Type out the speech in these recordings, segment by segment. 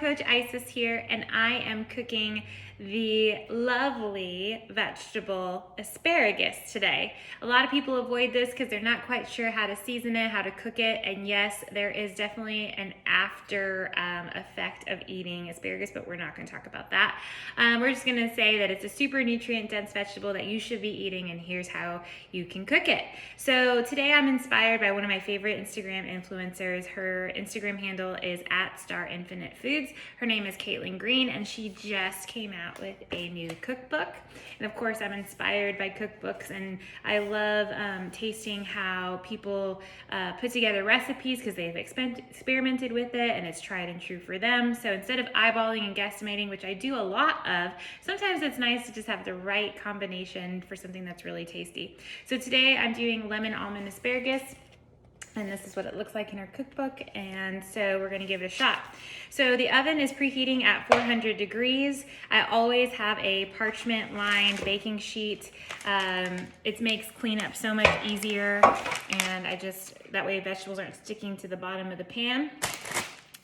Coach Isis here, and I am cooking the lovely vegetable asparagus today. A lot of people avoid this because they're not quite sure how to season it, how to cook it, and yes, there is definitely an after effect of eating asparagus, but we're not going to talk about that. We're just going to say that it's a super nutrient-dense vegetable that you should be eating, and here's how you can cook it. So today I'm inspired by one of my favorite Instagram influencers. Her Instagram handle is @StarInfiniteFoods. Her name is Caitlin Green, and she just came out with a new cookbook. And of course, I'm inspired by cookbooks, and I love tasting how people put together recipes because they've experimented with it and it's tried and true for them. So instead of eyeballing and guesstimating, which I do a lot of, sometimes it's nice to just have the right combination for something that's really tasty. So today I'm doing lemon almond asparagus, and this is what it looks like in our cookbook, and so we're going to give it a shot. So the oven is preheating at 400 degrees. I always have a parchment lined baking sheet. It makes cleanup so much easier, and that way vegetables aren't sticking to the bottom of the pan.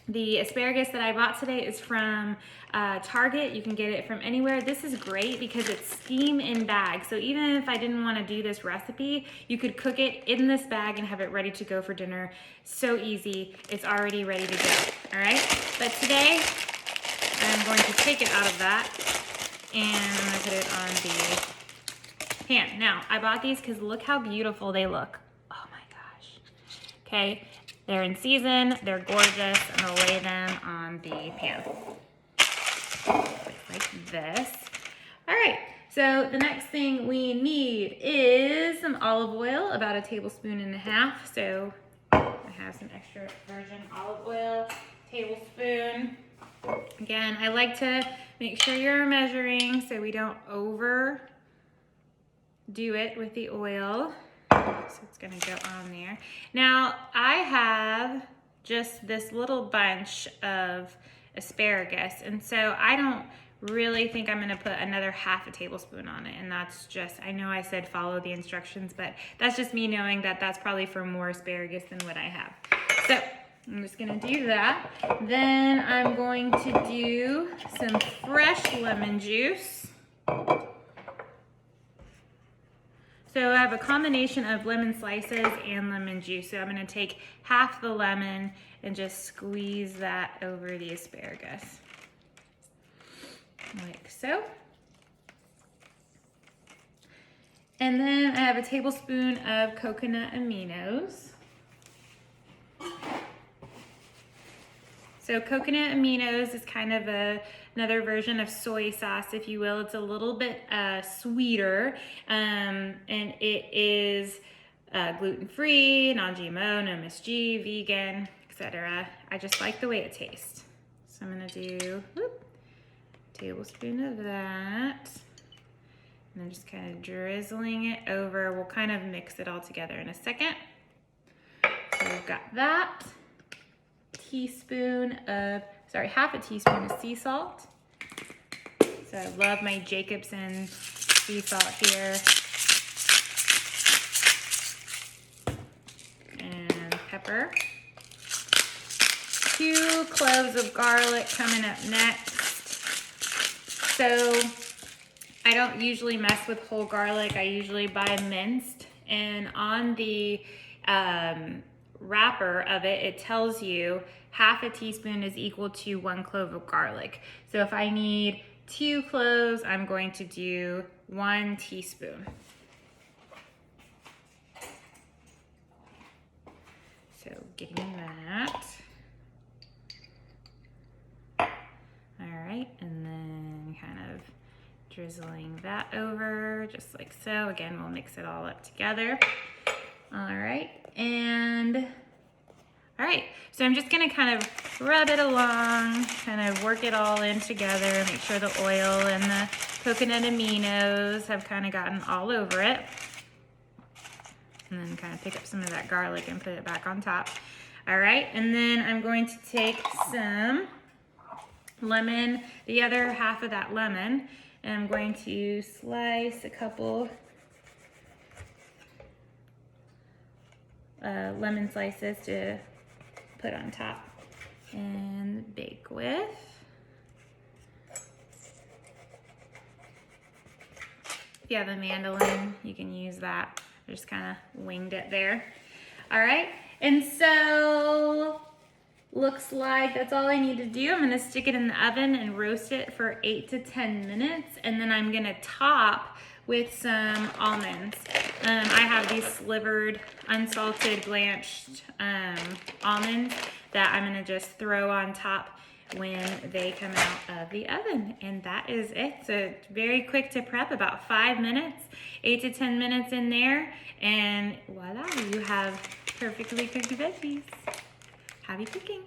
The asparagus that I bought today is from Target. You can get it from anywhere. This is great because it's steam in bag. So even if I didn't want to do this recipe, you could cook it in this bag and have it ready to go for dinner. So easy. It's already ready to go. All right. But today I'm going to take it out of that and I'm going to put it on the pan. Now I bought these because look how beautiful they look. Oh my gosh. Okay. They're in season, they're gorgeous, and I'll lay them on the pan. Like this. All right, so the next thing we need is some olive oil, about 1.5 tablespoons. So I have some extra virgin olive oil, tablespoon. Again, I like to make sure you're measuring so we don't overdo it with the oil. So it's gonna go on there. Now I have just this little bunch of asparagus, and so I don't really think I'm gonna put another 1/2 tablespoon on it, and that's just, I know I said follow the instructions, but that's just me knowing that that's probably for more asparagus than what I have. So I'm just gonna do that. Then I'm going to do some fresh lemon juice. So I have a combination of lemon slices and lemon juice. So I'm going to take half the lemon and just squeeze that over the asparagus. Like so. And then I have a tablespoon of coconut aminos. So coconut aminos is kind of another version of soy sauce, if you will. It's a little bit sweeter, and it is gluten-free, non-GMO, no MSG, vegan, etc. I just like the way it tastes. So I'm gonna do a tablespoon of that, and then just kind of drizzling it over. We'll kind of mix it all together in a second. So we've got that. 1/2 teaspoon of sea salt. So I love my Jacobsen sea salt here. And pepper. 2 cloves of garlic coming up next. So I don't usually mess with whole garlic. I usually buy minced, and on the wrapper of it, it tells you 1/2 teaspoon is equal to 1 clove of garlic. So if I need 2 cloves, I'm going to do 1 teaspoon. So getting that. All right, and then kind of drizzling that over just like so. Again, we'll mix it all up together. All right, so I'm just gonna kind of rub it along, kind of work it all in together, make sure the oil and the coconut aminos have kind of gotten all over it. And then kind of pick up some of that garlic and put it back on top. All right, and then I'm going to take some lemon, the other half of that lemon, and I'm going to slice a couple lemon slices to put on top and bake with. If you have a mandolin, you can use that. I just kind of winged it there. All right, and so looks like that's all I need to do. I'm gonna stick it in the oven and roast it for 8 to 10 minutes, and then I'm gonna top with some almonds. I have these slivered, unsalted, blanched almonds that I'm gonna just throw on top when they come out of the oven. And that is it. So very quick to prep, about 5 minutes, 8 to 10 minutes in there, and voila, you have perfectly cooked veggies. Happy cooking.